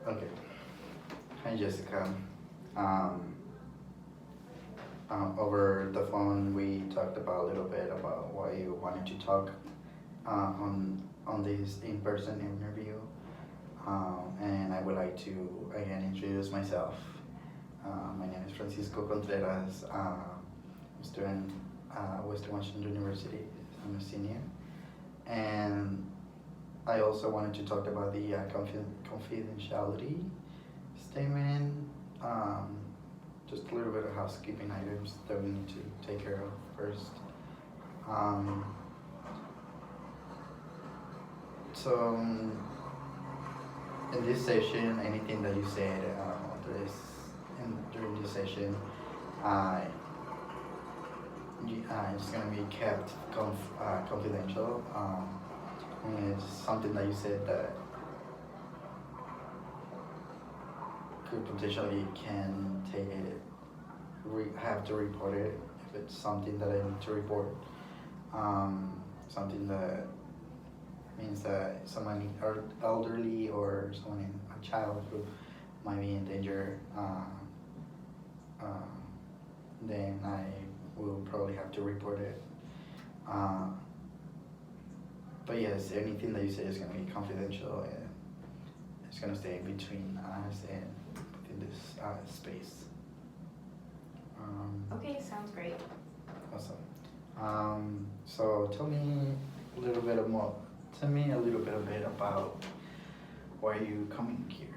Okay. Hi, Jessica. Um, Over the phone, we talked about a little bit about why you wanted to talk on this in-person interview. And I would like to again introduce myself. My name is Francisco Contreras. I'm a student Western Washington University. I'm a senior, and I also wanted to talk about the confidentiality statement. Um, just a little bit of housekeeping items that we need to take care of first. Um, so, in this session, anything that you said during this session, uh, it's gonna be kept confidential. And it's something that you said that could potentially can take it, have to report it if it's something that I need to report. Something that means that someone elderly or someone, a child who might be in danger, uh, then I will probably have to report it. Uh, but yes, anything that you say is going to be confidential and it's going to stay between us and within this space. Okay, sounds great. Awesome. So tell me a little bit more. Tell me a little bit about why you coming here.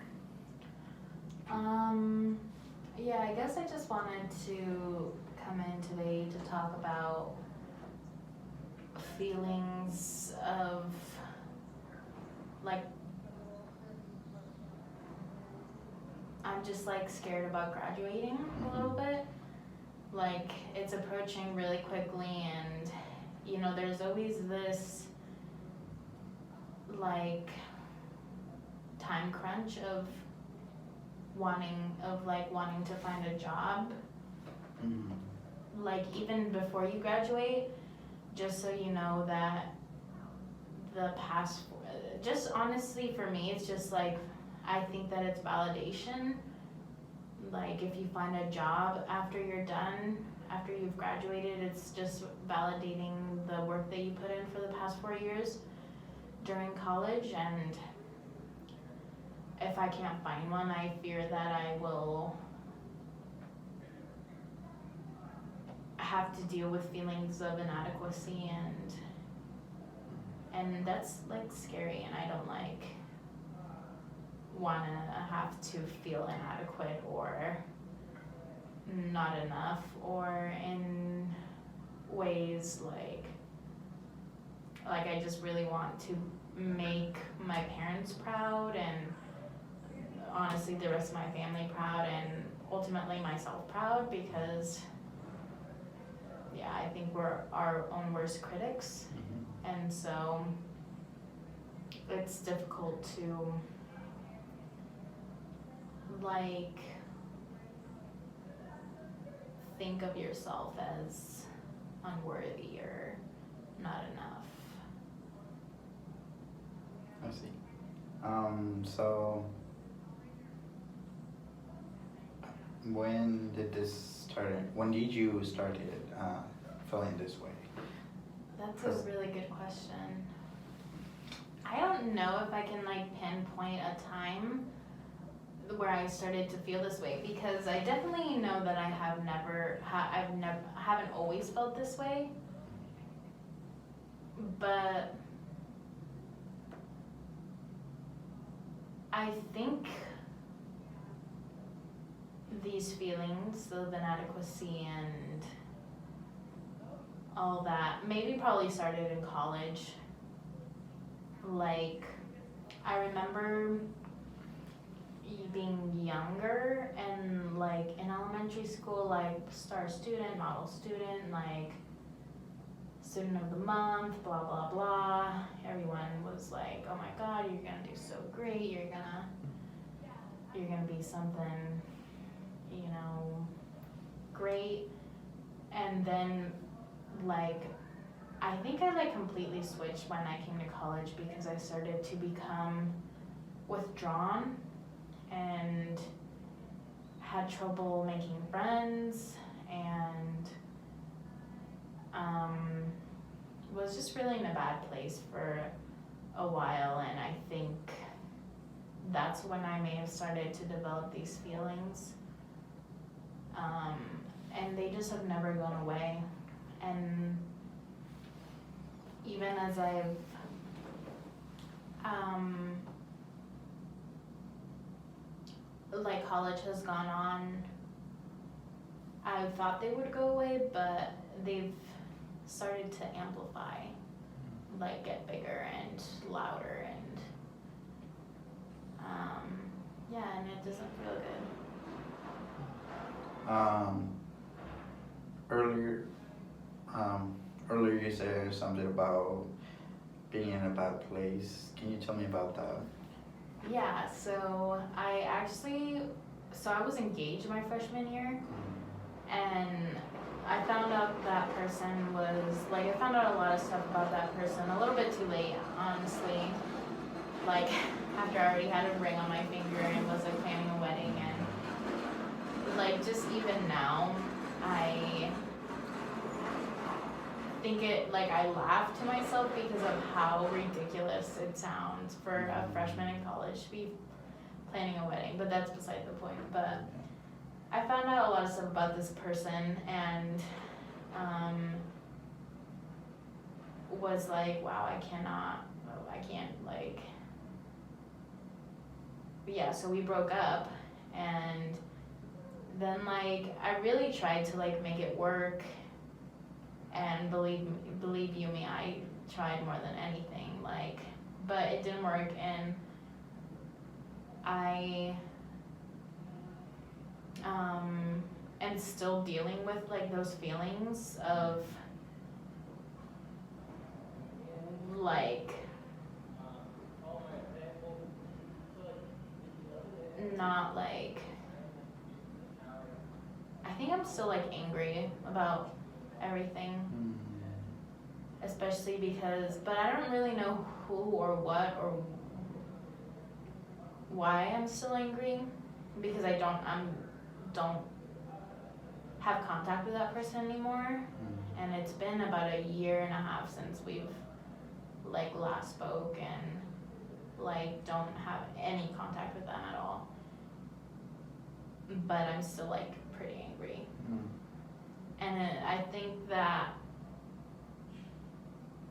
Yeah, I guess I just wanted to come in today to talk about feelings of like I'm just like scared about graduating a little bit. Like it's approaching really quickly and you know there's always this like time crunch of wanting to find a job. Like even before you graduate, just so you know that the past, just honestly for me, it's just like, I think that it's validation. Like if you find a job after you're done, after you've graduated, it's just validating the work that you put in for the past 4 years during college. And if I can't find one, I fear that I will have to deal with feelings of inadequacy and that's like scary, and I don't like wanna have to feel inadequate or not enough, or in ways like I just really want to make my parents proud and honestly the rest of my family proud and ultimately myself proud, because yeah, I think we're our own worst critics. And so it's difficult to like think of yourself as unworthy or not enough. I see. So when did this start? When did you started feeling this way? That's a really good question. I don't know if I can like pinpoint a time where I started to feel this way, because I definitely know that I have haven't always felt this way, but I think these feelings of inadequacy and all that maybe probably started in college. Like I remember being younger and like in elementary school, like star student, model student, like student of the month, blah blah blah. Everyone was like, oh my god, you're gonna do so great, you're gonna be something, you know, great. And then like I think I like completely switched when I came to college because I started to become withdrawn and had trouble making friends and was just really in a bad place for a while, and I think that's when I may have started to develop these feelings. And they just have never gone away. And even as I've like college has gone on, I thought they would go away, but they've started to amplify, like get bigger and louder, and yeah, and it doesn't feel good. Earlier, earlier you said something about being in a bad place. Can you tell me about that? Yeah, so I was engaged my freshman year, and I found out that person was, like, I found out a lot of stuff about that person a little bit too late, honestly. Like, after I already had a ring on my finger and was, like, planning a wedding, and, like, just even now, I think it, like, I laugh to myself because of how ridiculous it sounds for a freshman in college to be planning a wedding, but that's beside the point. But I found out a lot of stuff about this person, and was like, wow, I can't, like, but yeah, so we broke up, and then, like, I really tried to, like, make it work, and believe you me, I tried more than anything, like, but it didn't work, and I am still dealing with, like, those feelings of, like, not, like, I think I'm still, like, angry about everything, especially because, but I don't really know who or what or why I'm still angry, because I don't have contact with that person anymore, and it's been about a year and a half since we've, like, last spoke, and, like, don't have any contact with them at all, but I'm still, like, pretty angry. And I think that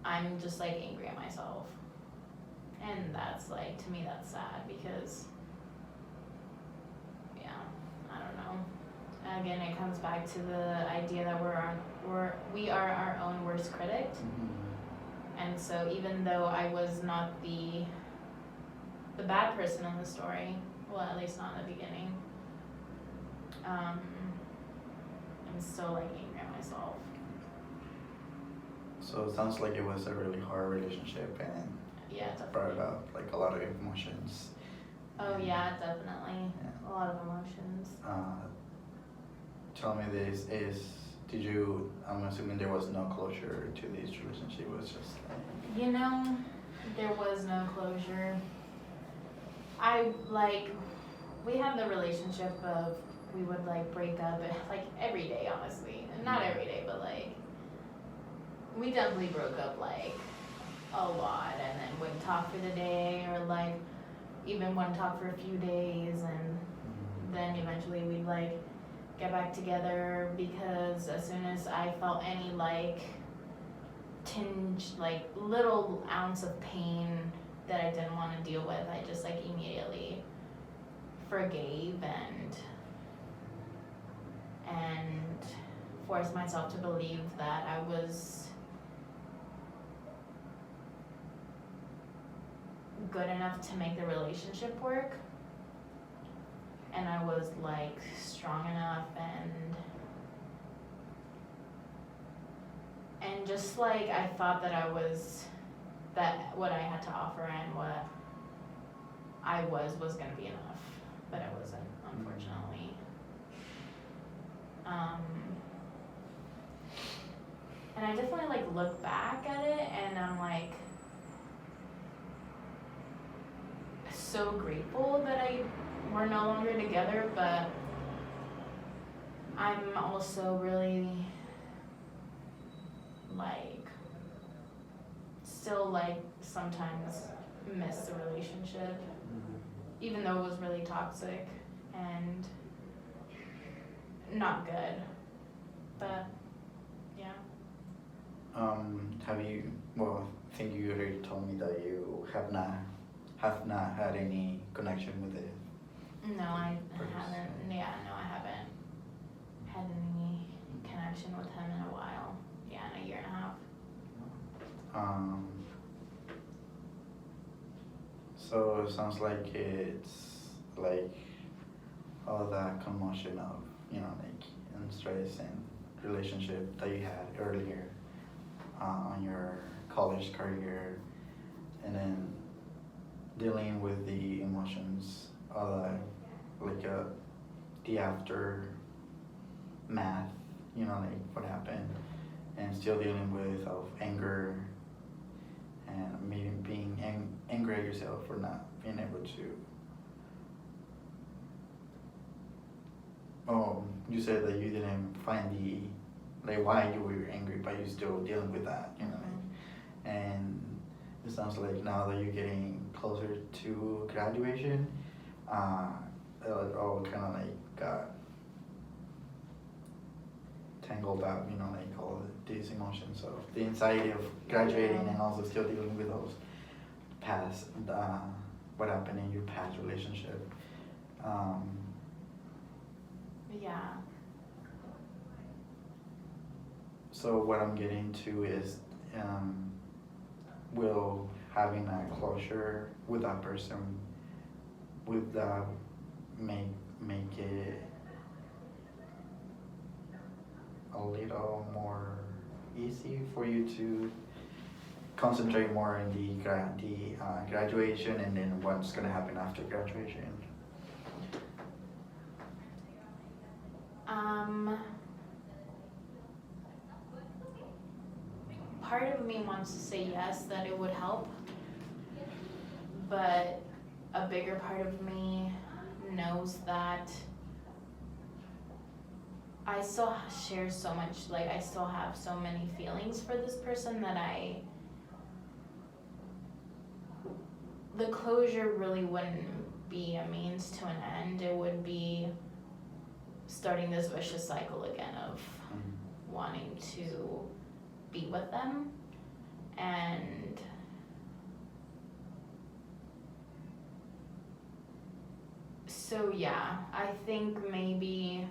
I'm just, like, angry at myself, and that's, like, to me that's sad, because yeah, I don't know. Again, it comes back to the idea that we are our own worst critic. And so even though I was not the bad person in the story, well, at least not in the beginning, I'm still, like, angry at myself. So it sounds like it was a really hard relationship, and Yeah, brought definitely. up like a lot of emotions. Oh yeah, definitely. Yeah. A lot of emotions. Tell me this, I'm assuming there was no closure to this relationship, it was just like... You know, there was no closure. We had the relationship of, we would, like, break up, like, every day, honestly. Not every day, but, like, we definitely broke up, like, a lot, and then wouldn't talk for the day, or, like, even wouldn't talk for a few days, and then eventually we'd, like, get back together, because as soon as I felt any, like, tinge, like, little ounce of pain that I didn't want to deal with, I just, like, immediately forgave and forced myself to believe that I was good enough to make the relationship work, and I was, like, strong enough, and just, like, I thought that what I had to offer and what I was gonna be enough, but it wasn't, unfortunately. And I definitely like look back at it and I'm like so grateful that we're no longer together, but I'm also really like still like sometimes miss the relationship, even though it was really toxic and not good. But yeah. Have you? Well, I think you already told me that you have not had any connection with it. No, I Person. haven't. Yeah, no, I haven't had any connection with him in a while. Yeah, in a year and a half. So it sounds like it's like all that commotion of, like, and stress and relationship that you had earlier on your college career, and then dealing with the emotions, like the aftermath, like what happened, and still dealing with of anger and maybe being angry at yourself for not being able to. Oh, you said that you didn't find like why you were angry, but you're still dealing with that, and it sounds like now that you're getting closer to graduation, it all kind of like got tangled up, like all these emotions of the anxiety of graduating and also still dealing with those past, what happened in your past relationship. Yeah. So what I'm getting to is, will having that closure with that person, would that make it a little more easy for you to concentrate more in the graduation and then what's gonna happen after graduation? Part of me wants to say yes, that it would help, but a bigger part of me knows that I still share so much, like I still have so many feelings for this person that the closure really wouldn't be a means to an end. It would be starting this vicious cycle again of wanting to be with them. And so yeah, I think maybe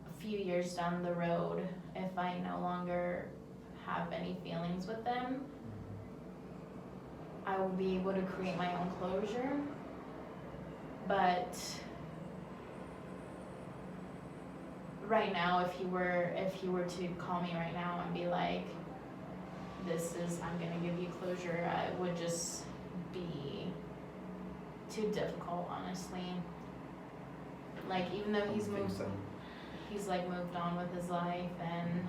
a few years down the road, if I no longer have any feelings with them, I will be able to create my own closure. But right now, if he were to call me right now and be like, I'm gonna give you closure, it would just be too difficult, honestly. Like, even though he's like moved on with his life, and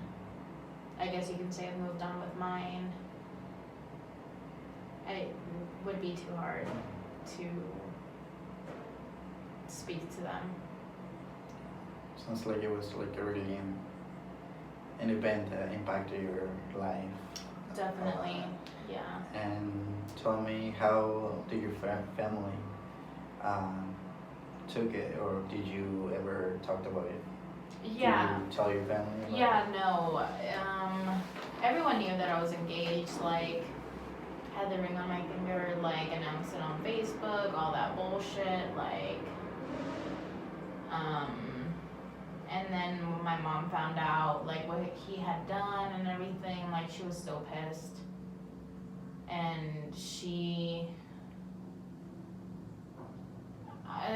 I guess you can say I've moved on with mine, it would be too hard to speak to them. Sounds like it was like a really an event that impacted your life. Definitely, yeah. And tell me, how did your family took it, or did you ever talk about it? Yeah. Did you tell your family about Yeah, no. Everyone knew that I was engaged, like, had the ring on my finger, like, announced it on Facebook, all that bullshit, like, and then my mom found out, like, what he had done and everything, like, she was so pissed. And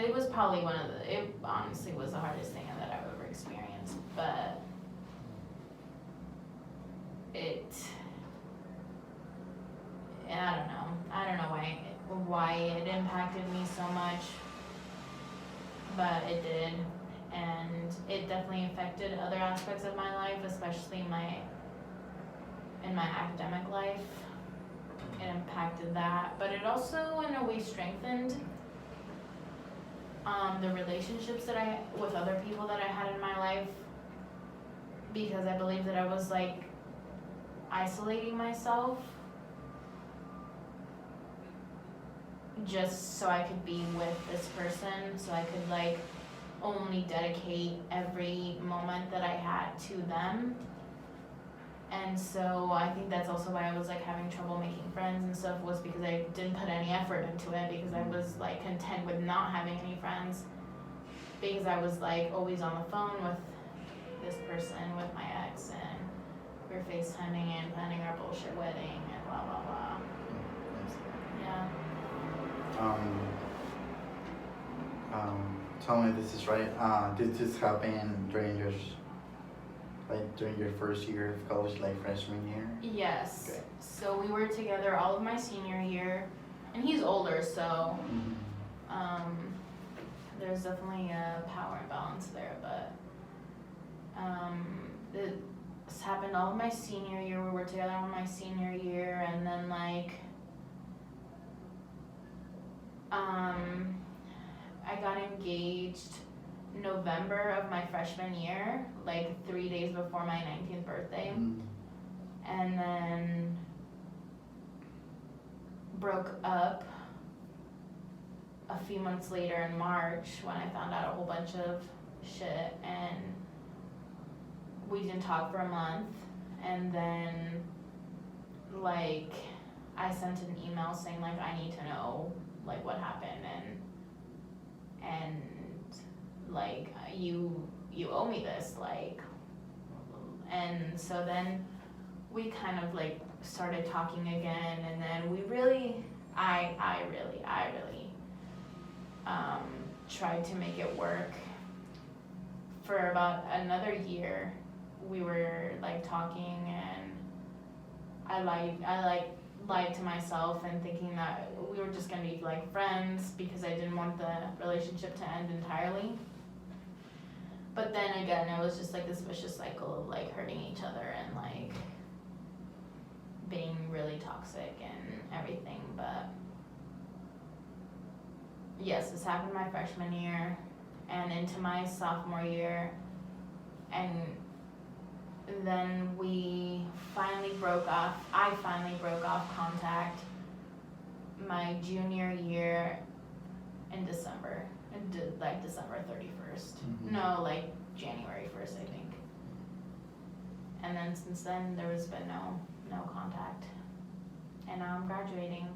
it was probably it honestly was the hardest thing that I've ever experienced, but and I don't know why it impacted me so much, but it did. and it definitely affected other aspects of my life, especially in my academic life. It impacted that, but it also in a way strengthened the relationships that with other people that I had in my life, because I believe that I was like isolating myself just so I could be with this person, so I could like only dedicate every moment that I had to them. And so I think that's also why I was like having trouble making friends and stuff, was because I didn't put any effort into it, because I was like content with not having any friends, because I was like always on the phone with this person, with my ex, and we were FaceTiming and planning our bullshit wedding and blah blah blah. Yeah. Tell me if this is right. Did this happen during your first year of college, like freshman year? Yes. Okay. So we were together all of my senior year, and he's older, so there's definitely a power imbalance there, but this happened all of my senior year. We were together all of my senior year, and then like I got engaged November of my freshman year, like 3 days before my 19th birthday. And then broke up a few months later in March, when I found out a whole bunch of shit, and we didn't talk for a month. And then like I sent an email saying like I need to know like what happened, and like you owe me this, like. And so then we kind of like started talking again, and then we really I really tried to make it work. For about another year we were like talking, and I lied to myself and thinking that we were just gonna be like friends, because I didn't want the relationship to end entirely. But then again, it was just like this vicious cycle of like hurting each other and like being really toxic and everything. But yes, this happened my freshman year and into my sophomore year, and then we finally broke off. I finally broke off contact my junior year in December, like December 31st. No, like January 1st, I think. And then since then, there has been no contact. And now I'm graduating.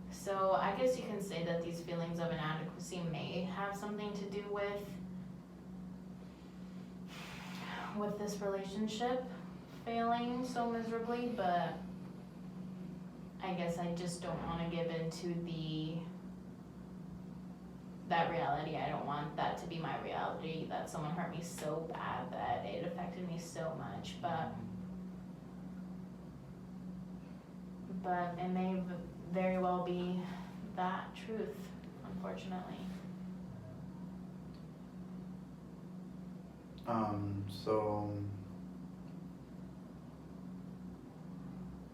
So I guess you can say that these feelings of inadequacy may have something to do with this relationship failing so miserably, but I guess I just don't want to give into that reality. I don't want that to be my reality, that someone hurt me so bad that it affected me so much, but it may very well be that truth, unfortunately. So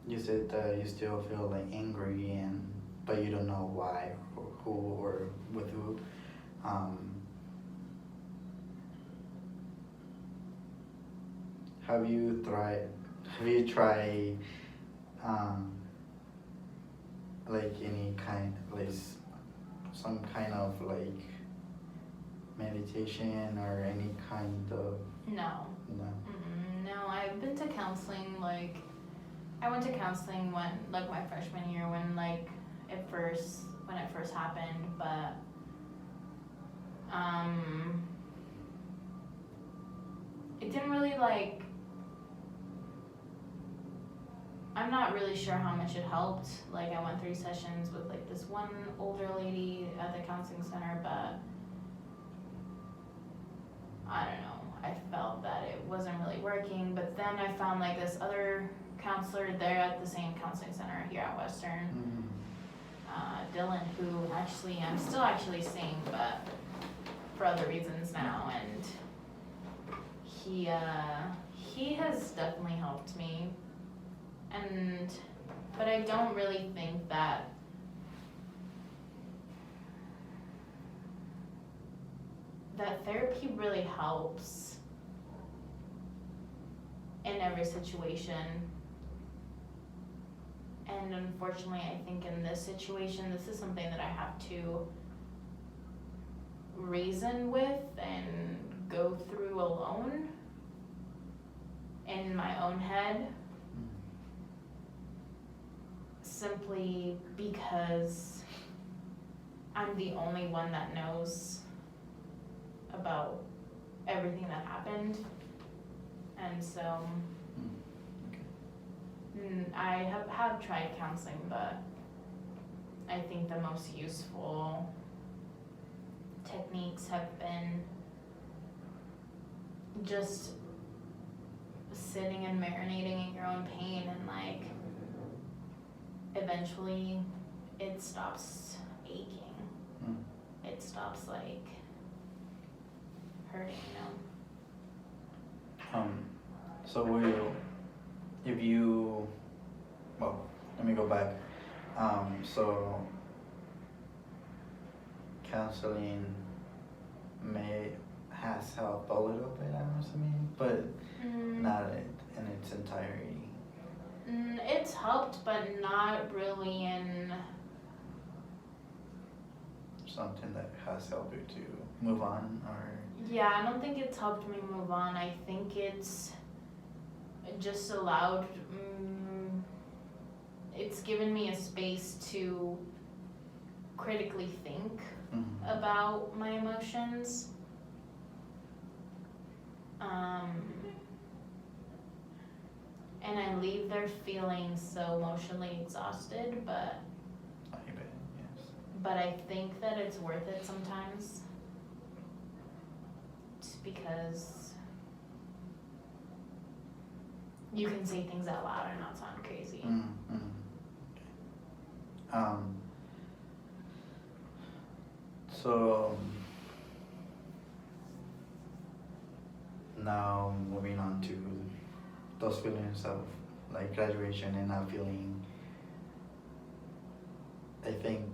you said that you still feel like angry, but you don't know why or who or with who. Have you tried like any kind, like some kind of like meditation or any kind of? No. No. No, I've been to counseling, like I went to counseling when like my freshman year, when it first happened, but it didn't really like, I'm not really sure how much it helped. Like I went 3 sessions with like this one older lady at the counseling center, but I don't know, I felt that it wasn't really working. But then I found like this other counselor there at the same counseling center here at Western, Dylan, who actually I'm still actually seeing, but for other reasons now, and he has definitely helped me, but I don't really think that therapy really helps in every situation. And unfortunately, I think in this situation, this is something that I have to reason with and go through alone in my own head, simply because I'm the only one that knows about everything that happened. And so I have tried counseling, but I think the most useful techniques have been just sitting and marinating in your own pain, and like eventually it stops aching. It stops like hurting, So let me go back. So counseling has helped a little bit, I'm assuming, but not in its entirety. It's helped, but not really in Something that has helped you to move on, or yeah, I don't think it's helped me move on. I think it's just allowed, it's given me a space to critically think about my emotions. And I leave there feeling so emotionally exhausted, but I bet, yes. but I think that it's worth it sometimes. Just because you can say things out loud and not sound crazy. So now moving on to those feelings of like graduation and not feeling, I think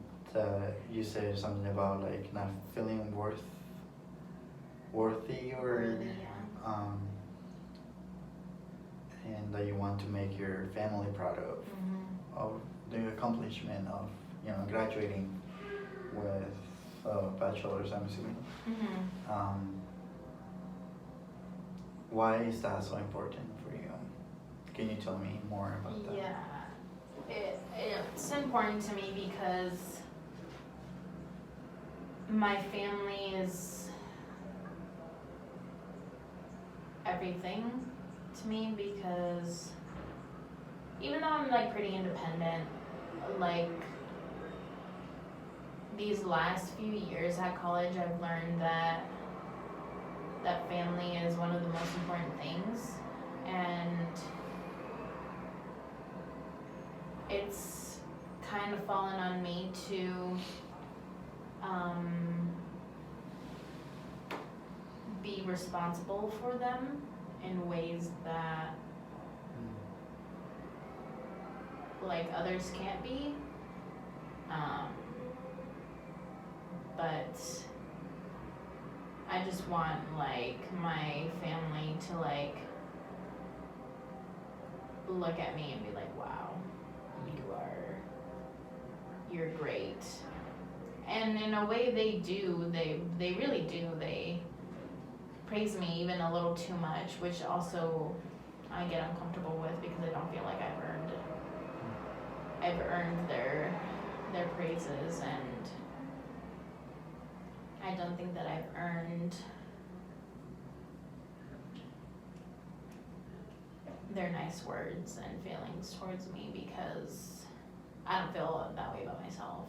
you said something about like not feeling worthy or Yeah. And that you want to make your family proud of the accomplishment of graduating with a bachelor's, I'm assuming. Why is that so important for you? Can you tell me more about that? Yeah, it's important to me because my family is everything to me, because even though I'm like pretty independent, like these last few years at college, I've learned that family is one of the most important things, and it's kind of fallen on me to be responsible for them in ways that like others can't be, but I just want like my family to like look at me and be like, wow, you're great. And in a way they do, they really do. They praise me even a little too much, which also I get uncomfortable with because I don't feel like I've earned their praises, and I don't think that I've earned their nice words and feelings towards me, because I don't feel that way about myself.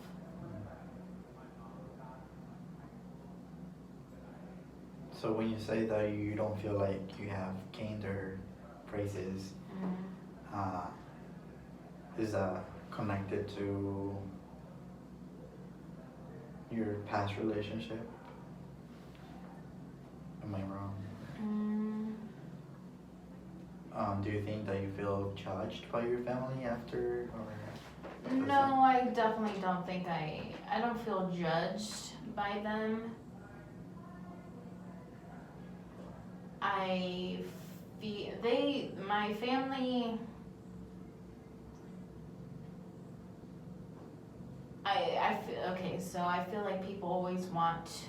So when you say that you don't feel like you have gained their praises, is that connected to your past relationship? Am I wrong? Mm, Do you think that you feel judged by your family after, or? no, I definitely don't think I don't feel judged by them. I feel my family, I feel, okay, so I feel like people always want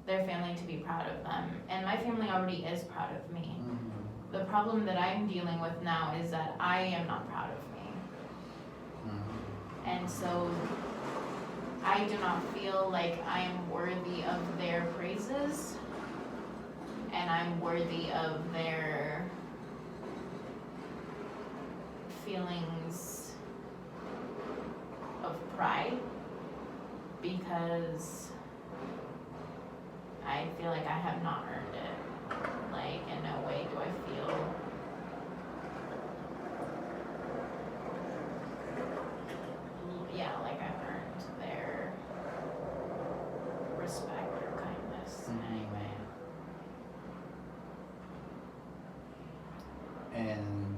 their family to be proud of them, and my family already is proud of me. Mhm. The problem that I'm dealing with now is that I am not proud of me. Mhm. And so I do not feel like I am worthy of their praises, and I'm worthy of their feelings of pride, because I feel like I have not earned it. Like, in no way do I feel like I've earned their respect or kindness in any way. And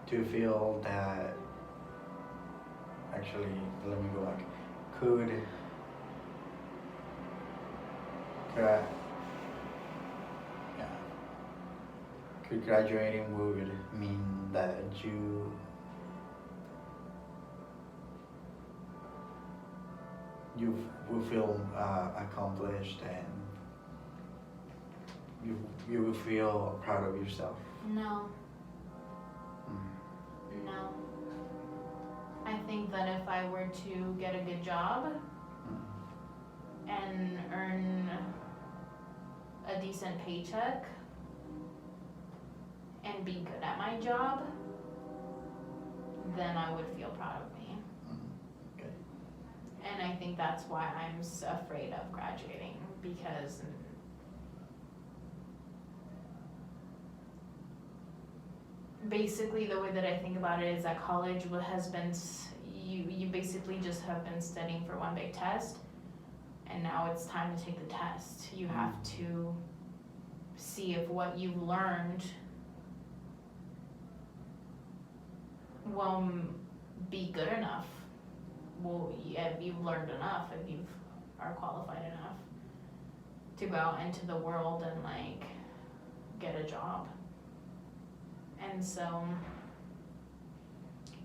do you feel that, actually, let me go back, could I, yeah, could graduating would mean that you will feel accomplished, and you will feel proud of yourself? No, Mm. no. I think that if I were to get a good job Mm. and earn a decent paycheck and be good at my job, then I would feel proud of me. Mm. Okay. And I think that's why I'm so afraid of graduating, because basically the way that I think about it is that college has been, you basically just have been studying for one big test, and now it's time to take the test. You have to see if what you've learned will be good enough. Well, if you've learned enough, if you are qualified enough to go out into the world and like get a job. And so,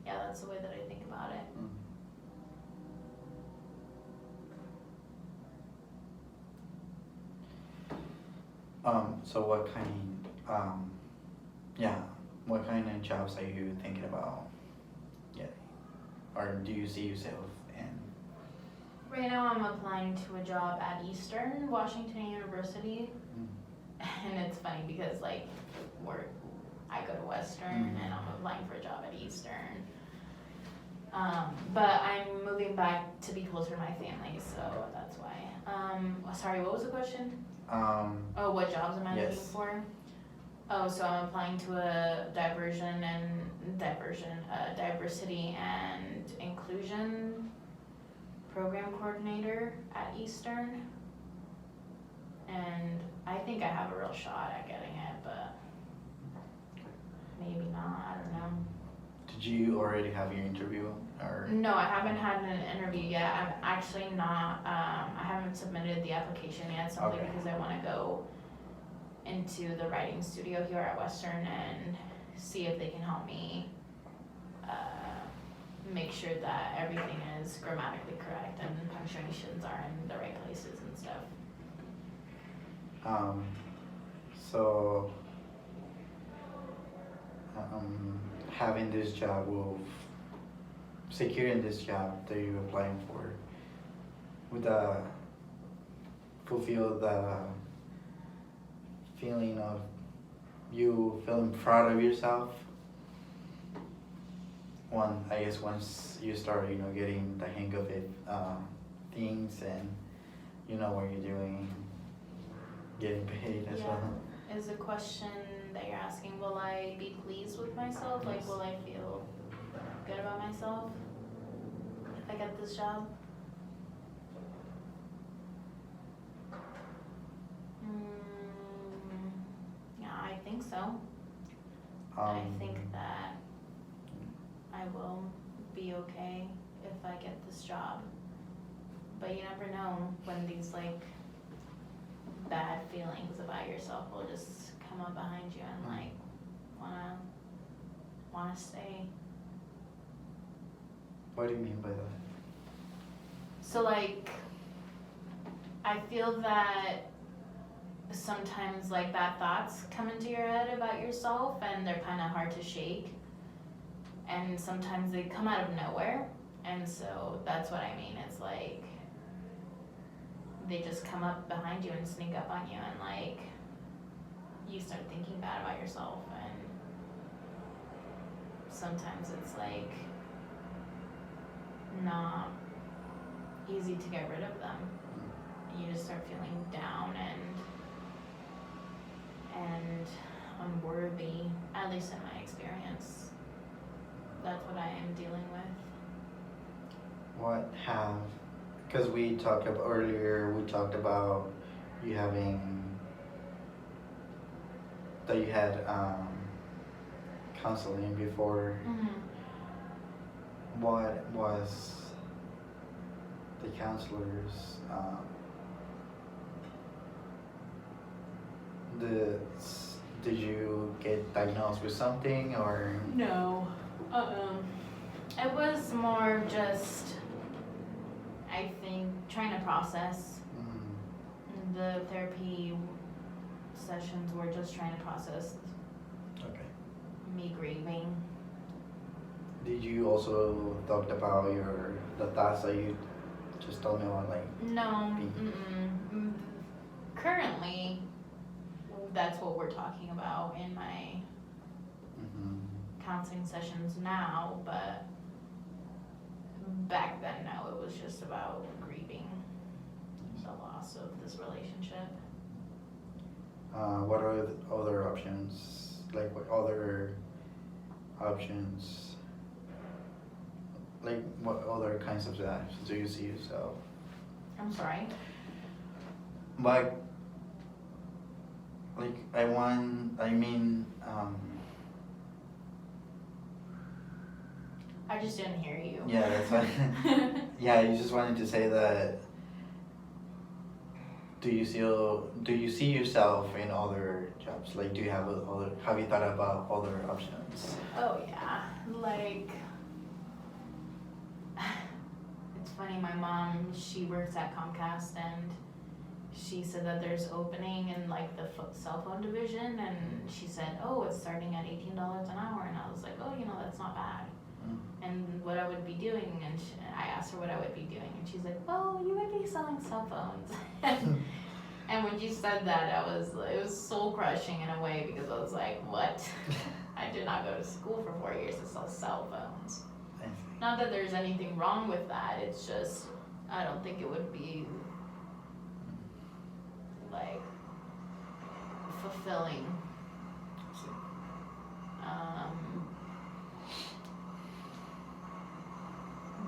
yeah, that's the way that I think about it. Mm. So what what kind of jobs are you thinking about getting? Or do you see yourself in? Right now I'm applying to a job at Eastern Washington University. And it's funny because like I go to Western and I'm applying for a job at Eastern. But I'm moving back to be closer to my family, so that's why. Sorry, what was the question? Oh, what jobs am I looking Yes. for? Oh, so I'm applying to a diversity and inclusion program coordinator at Eastern. And I think I have a real shot at getting it, but maybe not, I don't know. Did you already have your interview, or? No, I haven't had an interview yet. I'm actually not, I haven't submitted the application yet, simply Okay. because I wanna go into the writing studio here at Western and see if they can help me make sure that everything is grammatically correct and punctuations are in the right places and stuff. So having this job securing this job that you're applying for, would fulfill the feeling of you feeling proud of yourself? I guess once you start, getting the hang of it, things, and you know what you're doing, getting paid as well. Is the question that you're asking, will I be pleased with myself? Like, will I feel good about myself if I get this job? I think that I will be okay if I get this job. But you never know when these like bad feelings about yourself will just come up behind you and like wanna stay. What do you mean by that? So like I feel that sometimes like bad thoughts come into your head about yourself and they're kind of hard to shake, and sometimes they come out of nowhere, and so that's what I mean. It's like they just come up behind you and sneak up on you, and like you start thinking bad about yourself, and sometimes it's like not easy to get rid of them. You just start feeling down and unworthy, at least in my experience. That's what I am dealing with. Because we talked about earlier, we talked about you that you had counseling before. What was the counselors, did you get diagnosed with something or? No. It was more just, I think, trying to process. The therapy sessions were just trying to process Okay. me grieving. Did you also talk about the thoughts that you just told me about, like? No. Currently, that's what we're talking about in my counseling sessions now, but back then, no, it was just about grieving the loss of this relationship. What are the other options? Like, what other options? Like, what other kinds of jobs do you see yourself? I'm sorry? But, like, I just didn't hear you. yeah, that's why. Yeah, you just wanted to say that. Do you see yourself in other jobs? Like, have you thought about other options? Oh yeah, like, it's funny, my mom, she works at Comcast, and she said that there's opening in like the cell phone division, and she said, oh, it's starting at $18 an hour, and I was like, oh, that's not bad. And what I would be doing, and I asked her what I would be doing, and she's like, well, you would be selling cell phones. And when you said that, it was soul crushing in a way, because I was like, what? I did not go to school for 4 years to sell cell phones. I see. Not that there's anything wrong with that, it's just, I don't think it would be like fulfilling. I see.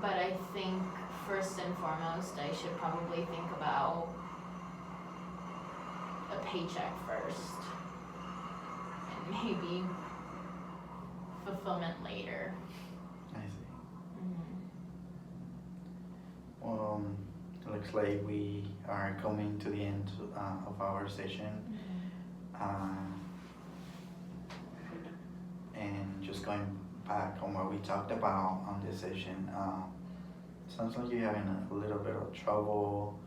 But I think first and foremost, I should probably think about a paycheck first, and maybe fulfillment later. I see. Looks like we are coming to the end of our session. And just going back on what we talked about on this session, sounds like you're having a little bit of trouble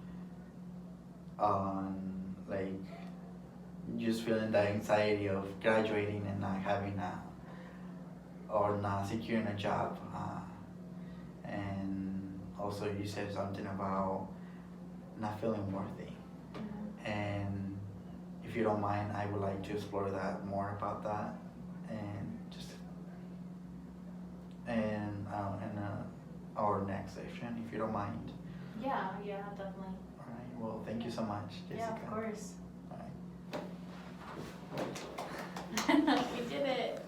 on, like, just feeling the anxiety of graduating and not having or not securing a job. And also you said something about not feeling worthy. And if you don't mind, I would like to explore that more about that, and just in our next session, if you don't mind. Yeah, definitely. All right. Well, thank you so much, Jessica. Yeah, of course. All right. We did it.